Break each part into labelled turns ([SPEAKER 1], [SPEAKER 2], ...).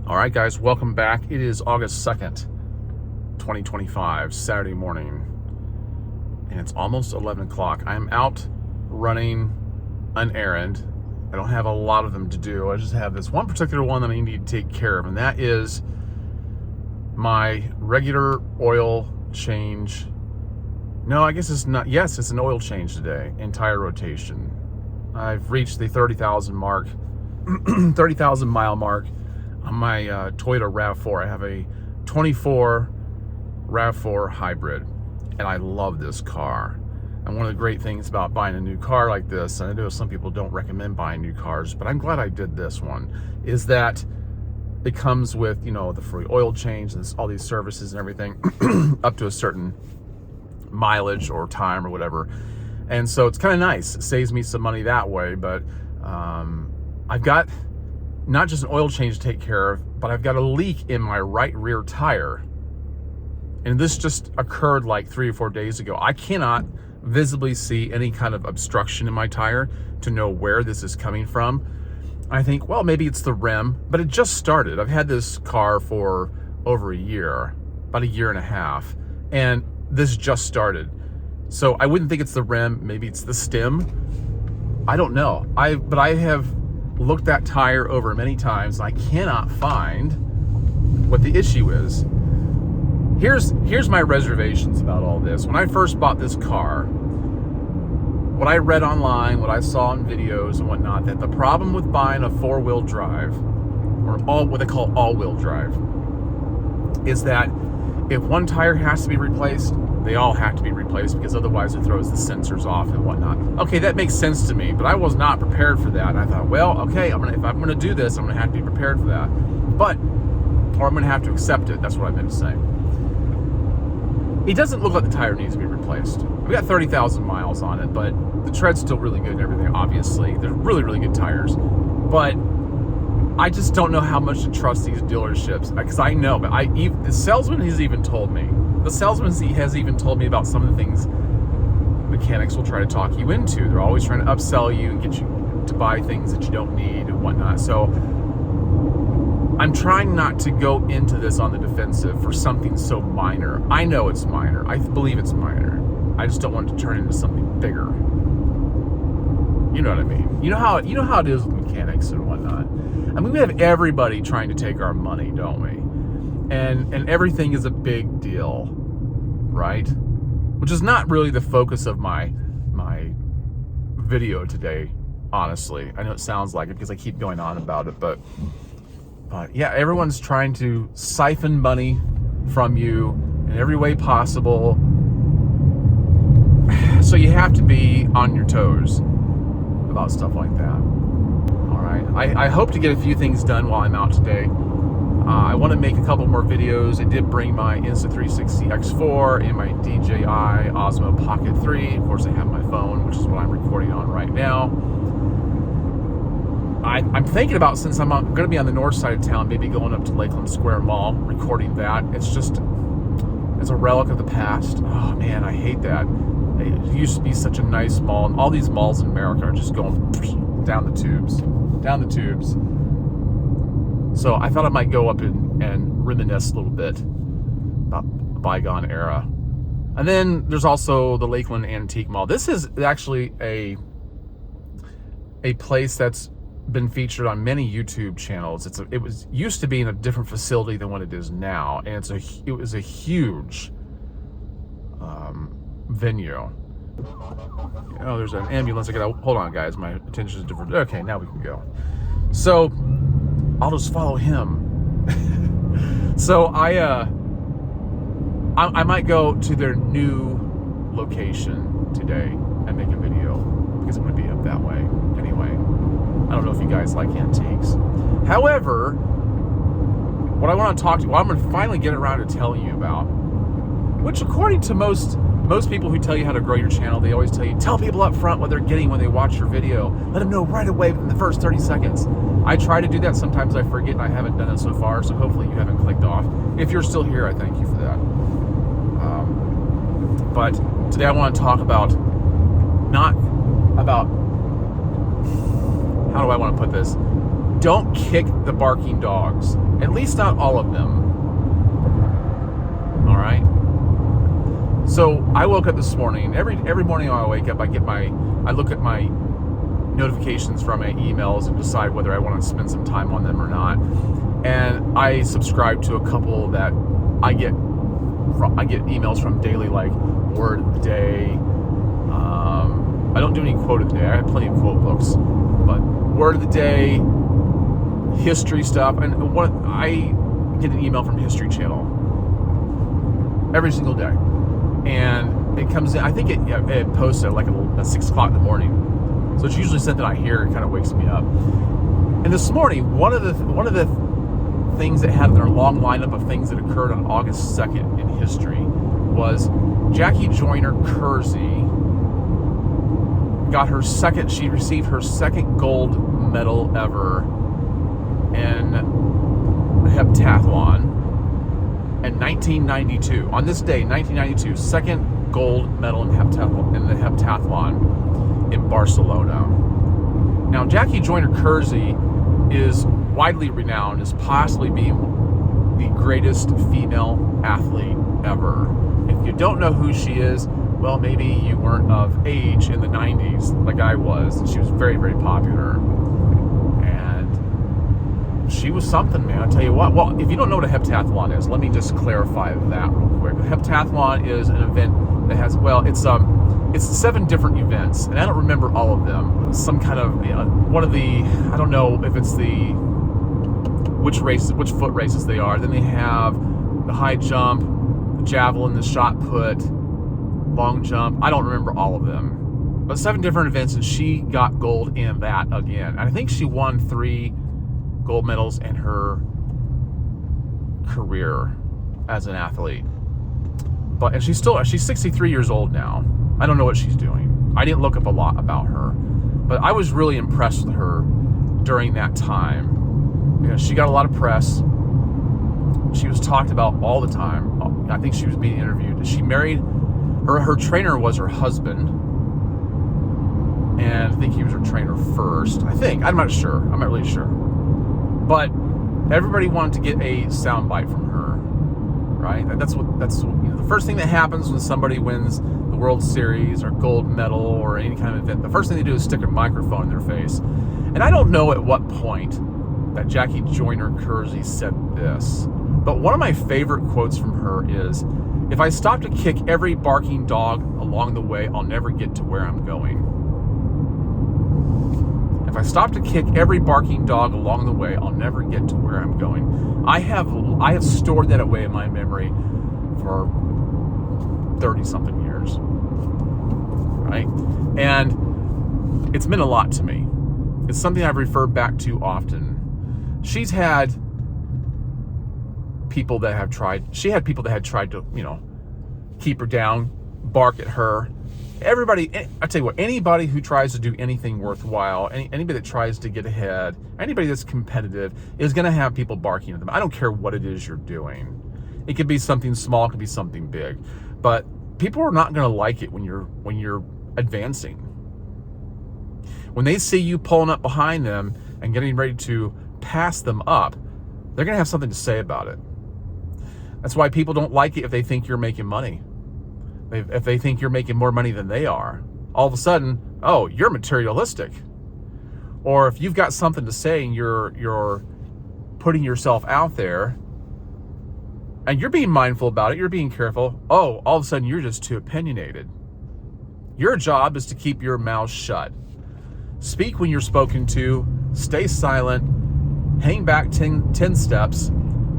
[SPEAKER 1] All right, guys, welcome back. It is August 2nd, 2025, Saturday morning, and it's almost 11 o'clock. I'm out running an errand. I don't have a lot of them to do. I just have this one particular one that I need to take care of, and that is my regular oil change. No, I guess it's not. Yes, it's an oil change today, entire rotation. I've reached the 30,000 mark, 30,000 mile mark on my Toyota RAV4. I have a 24 RAV4 hybrid, and I love this car. And one of the great things about buying a new car like this, and I know some people don't recommend buying new cars, but I'm glad I did this one, is that it comes with, you know, the free oil change and all these services and everything up to a certain mileage or time or whatever. And so it's kind of nice. It saves me some money that way, but I've got not just an oil change to take care of, but I've got a leak in my right rear tire. And this just occurred like 3 or 4 days ago. I cannot visibly see any kind of obstruction in my tire to know where this is coming from. I think, well, maybe it's the rim, but it just started. I've had this car for over a year, about a year and a half, and this just started. So I wouldn't think it's the rim, maybe it's the stem. I don't know. But I have looked that tire over many times, and I cannot find what the issue is. Here's my reservations about all this. When I first bought this car, what I read online, what I saw in videos and whatnot, that the problem with buying a four-wheel drive, or what they call all-wheel drive, is that if one tire has to be replaced, they all have to be replaced, because otherwise it throws the sensors off and whatnot. Okay, that makes sense to me, but I was not prepared for that. And I thought, well, okay, if I'm gonna do this, I'm gonna have to be prepared for that. Or I'm gonna have to accept it. That's what I meant to say. It doesn't look like the tire needs to be replaced. We got 30,000 miles on it, but the tread's still really good and everything, obviously. They're really, really good tires. But I just don't know how much to trust these dealerships, because I know, but the salesman has even told me. The salesman has even told me about some of the things mechanics will try to talk you into. They're always trying to upsell you and get you to buy things that you don't need and whatnot. So I'm trying not to go into this on the defensive for something so minor. I know it's minor. I believe it's minor. I just don't want it to turn into something bigger. You know what I mean? You know how it is with mechanics and whatnot. I mean, we have everybody trying to take our money, don't we? And everything is a big deal, right? Which is not really the focus of my video today, honestly. I know it sounds like it because I keep going on about it, but yeah, everyone's trying to siphon money from you in every way possible. So you have to be on your toes about stuff like that. All right, I hope to get a few things done while I'm out today. I want to make a couple more videos. I did bring my Insta360 X4 and my DJI Osmo Pocket 3. Of course, I have my phone, which is what I'm recording on right now. I'm thinking about, since I'm going to be on the north side of town, maybe going up to Lakeland Square Mall, recording that. It's a relic of the past. Oh man, I hate that. It used to be such a nice mall, and all these malls in America are just going down the tubes. So I thought I might go up and reminisce a little bit about the bygone era. And then there's also the Lakeland Antique Mall. This is actually a place that's been featured on many YouTube channels. It used to be in a different facility than what it is now, and it was a huge venue. Oh, there's an ambulance. Hold on, guys. My attention is different. Okay, now we can go. So I'll just follow him. So I might go to their new location today and make a video, because I'm going to be up that way anyway. I don't know if you guys like antiques. However, what I want to talk to, I'm going to finally get around to telling you about, which according to most people who tell you how to grow your channel, they always tell you, tell people up front what they're getting when they watch your video. Let them know right away in the first 30 seconds. I try to do that. Sometimes I forget, and I haven't done it so far, so hopefully you haven't clicked off. If you're still here, I thank you for that. But today I want to talk about, not about, how do I want to put this? don't kick the barking dogs. At least not all of them. All right? So I woke up this morning. Every morning I wake up, I look at my notifications from my emails and decide whether I want to spend some time on them or not. And I subscribe to a couple that I get emails from daily, like Word of the Day. I don't do any quote of the day. I have plenty of quote books, but Word of the Day, history stuff, and I get an email from History Channel every single day, and it comes in. I think it posts at like at 6 o'clock in the morning, so it's usually something I hear. It kind of wakes me up. And this morning, one of the things that had their long lineup of things that occurred on August 2nd in history was Jackie Joyner-Kersee she received her second gold medal ever in heptathlon in 1992. On this day, 1992, second gold medal in the heptathlon in Barcelona. Now, Jackie Joyner-Kersee is widely renowned as possibly being the greatest female athlete ever. If you don't know who she is, well, maybe you weren't of age in the 90s like I was. She was very, very popular. And she was something, man. I'll tell you what. Well, if you don't know what a heptathlon is, let me just clarify that real quick. A heptathlon is an event that has, it's 7 different events, and I don't remember all of them. Some kind of, one of the, I don't know if it's which foot races they are. Then they have the high jump, the javelin, the shot put, long jump. I don't remember all of them. But 7 different events, and she got gold in that again. And I think she won 3 gold medals in her career as an athlete. And she's 63 years old now. I don't know what she's doing. I didn't look up a lot about her, but I was really impressed with her during that time. She got a lot of press. She was talked about all the time. I think she was being interviewed. She married, her trainer was her husband, and I think he was her trainer first. I'm not sure. I'm not really sure. But everybody wanted to get a soundbite from her, right? That's the first thing that happens when somebody wins the World Series or gold medal or any kind of event. The first thing they do is stick a microphone in their face. And I don't know at what point that Jackie Joyner-Kersee said this, but one of my favorite quotes from her is, "If I stop to kick every barking dog along the way, I'll never get to where I'm going." If I stop to kick every barking dog along the way, I'll never get to where I'm going. I have stored that away in my memory for 30-something years, right? And it's meant a lot to me. It's something I've referred back to often. She's had people that had tried to, keep her down, bark at her. Everybody, I tell you what, anybody who tries to do anything worthwhile, anybody that tries to get ahead, anybody that's competitive is going to have people barking at them. I don't care what it is you're doing. It could be something small, it could be something big, but people are not going to like it when you're advancing. When they see you pulling up behind them and getting ready to pass them up, they're going to have something to say about it. That's why people don't like it if they think you're making money. If they think you're making more money than they are, all of a sudden, oh, you're materialistic. Or if you've got something to say and you're putting yourself out there and you're being mindful about it, you're being careful, oh, all of a sudden you're just too opinionated. Your job is to keep your mouth shut. Speak when you're spoken to, stay silent, hang back 10 steps,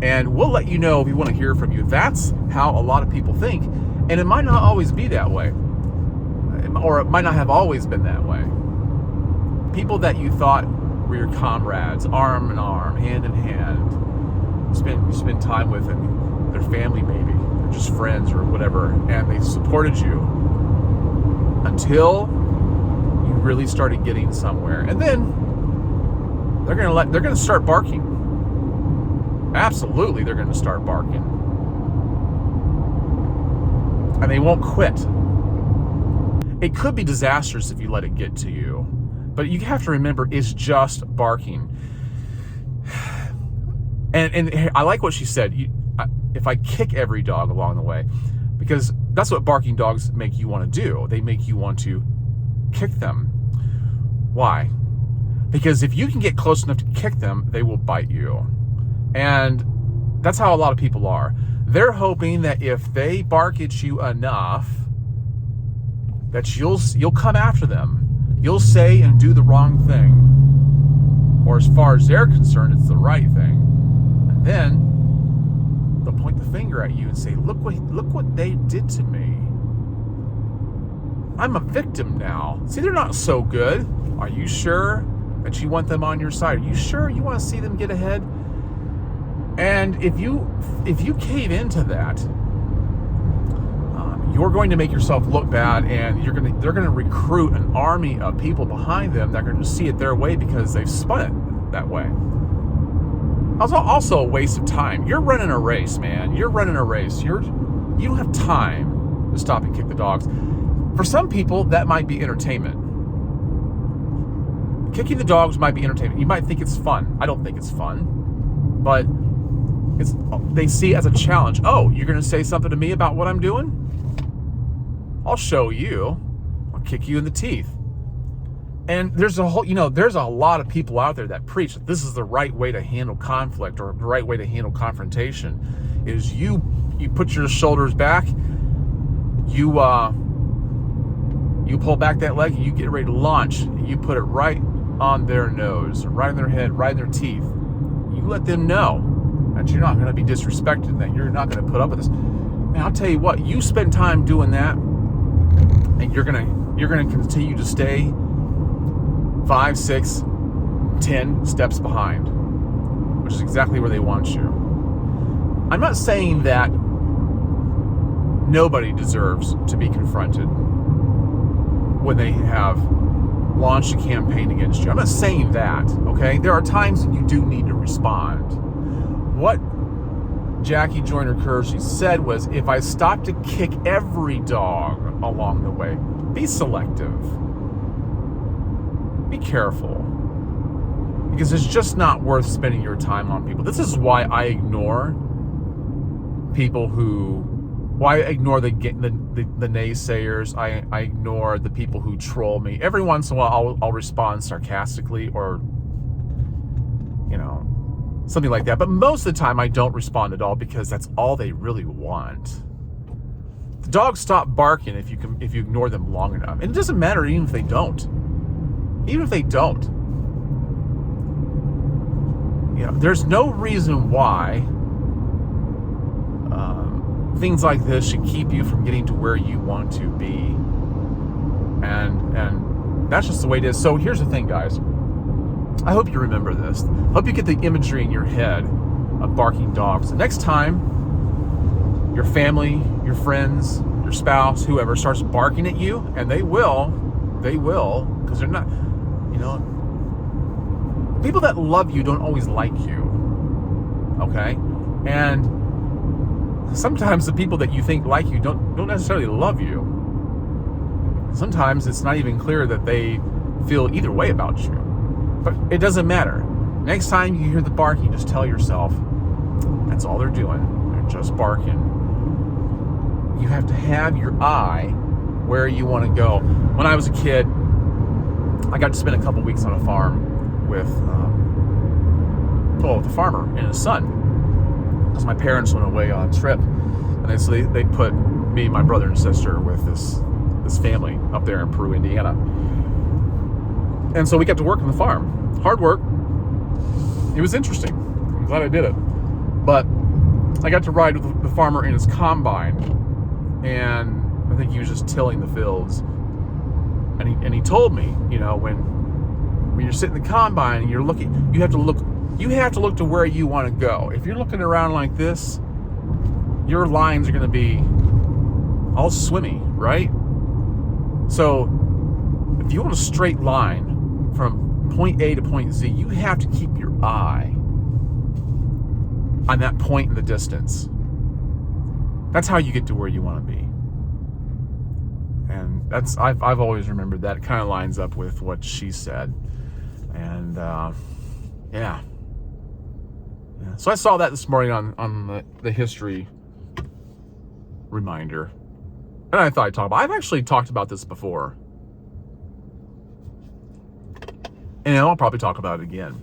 [SPEAKER 1] and we'll let you know if we want to hear from you. That's how a lot of people think, and it might not always be that way, or it might not have always been that way. People that you thought were your comrades, arm in arm, hand in hand, you spend time with, and their family maybe, or just friends or whatever, and they supported you until you really started getting somewhere, and then they're gonna start barking. Absolutely, they're gonna start barking, and they won't quit. It could be disastrous if you let it get to you, but you have to remember it's just barking. And I like what she said. If I kick every dog along the way, because that's what barking dogs make you want to do. They make you want to kick them. Why? Because if you can get close enough to kick them, they will bite you. And that's how a lot of people are. They're hoping that if they bark at you enough, that you'll come after them. You'll say and do the wrong thing. Or as far as they're concerned, it's the right thing. And then they'll point the finger at you and say, look what they did to me. I'm a victim now. See, they're not so good. Are you sure that you want them on your side? Are you sure you want to see them get ahead? And if you cave into that, you're going to make yourself look bad, and they're gonna recruit an army of people behind them that are going to see it their way because they've spun it that way. Also a waste of time. You're running a race, man. You're running a race. You don't have time to stop and kick the dogs. For some people, that might be entertainment. Kicking the dogs might be entertainment. You might think it's fun. I don't think it's fun, but they see it as a challenge. Oh, you're going to say something to me about what I'm doing? I'll show you. I'll kick you in the teeth. And there's a lot of people out there that preach that this is the right way to handle conflict, or the right way to handle confrontation is you put your shoulders back, you pull back that leg, and you get ready to launch, and you put it right on their nose, right on their head, right in their teeth. You let them know that you're not going to be disrespected, and that you're not going to put up with this. And I'll tell you what, you spend time doing that, and you're gonna continue to stay 5, 6, 10 steps behind, which is exactly where they want you. I'm not saying that nobody deserves to be confronted when they have launched a campaign against you. I'm not saying that, okay? There are times that you do need to respond. What Jackie Joyner-Kersee said was, if I stop to kick every dog along the way, be selective. Be careful. Because it's just not worth spending your time on people. This is why I ignore people why I ignore the naysayers. I ignore the people who troll me. Every once in a while I'll respond sarcastically or something like that. But most of the time I don't respond at all, because that's all they really want. The dogs stop barking if you ignore them long enough. And it doesn't matter even if they don't. Even if they don't. There's no reason why things like this should keep you from getting to where you want to be. And that's just the way it is. So here's the thing, guys. I hope you remember this. I hope you get the imagery in your head of barking dogs. The next time your family, your friends, your spouse, whoever starts barking at you, and they will, because they're not, people that love you don't always like you, okay? And sometimes the people that you think like you don't necessarily love you. Sometimes it's not even clear that they feel either way about you. But it doesn't matter. Next time you hear the barking, just tell yourself, that's all they're doing. They're just barking. You have to have your eye where you want to go. When I was a kid, I got to spend a couple weeks on a farm with the farmer and his son, because my parents went away on a trip, and they put me and my brother and sister with this family up there in Peru, Indiana. And so we got to work on the farm. Hard work. It was interesting. I'm glad I did it. But I got to ride with the farmer in his combine, and I think he was just tilling the fields. And he told me, when you're sitting in the combine and you're looking, you have to look to where you want to go. If you're looking around like this, your lines are going to be all swimmy, right? So if you want a straight line from point A to point Z, you have to keep your eye on that point in the distance. That's how you get to where you want to be. And I've always remembered that. It kind of lines up with what she said. And yeah, Yeah. So I saw that this morning on the history reminder. And I thought I'd talk about I've actually talked about this before. And I'll probably talk about it again.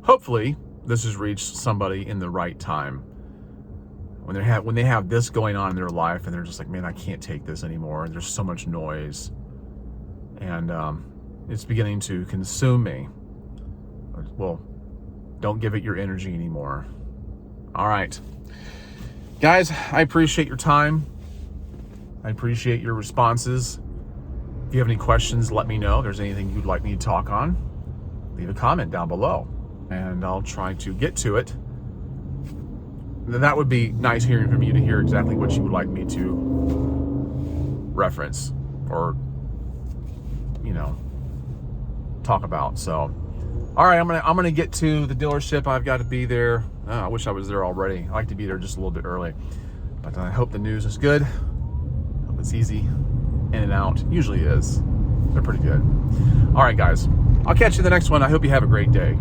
[SPEAKER 1] Hopefully, this has reached somebody in the right time. When they have this going on in their life and they're just like, man, I can't take this anymore. And there's so much noise. And it's beginning to consume me. Well, don't give it your energy anymore. All right. Guys, I appreciate your time. I appreciate your responses. If you have any questions, let me know. If there's anything you'd like me to talk on, leave a comment down below, and I'll try to get to it. That would be nice hearing from you, to hear exactly what you would like me to reference or, talk about. So, all right, I'm gonna get to the dealership. I've got to be there. I wish I was there already. I like to be there just a little bit early, but I hope the news is good. Hope it's easy in and out. Usually is. They're pretty good. All right, guys. I'll catch you in the next one. I hope you have a great day.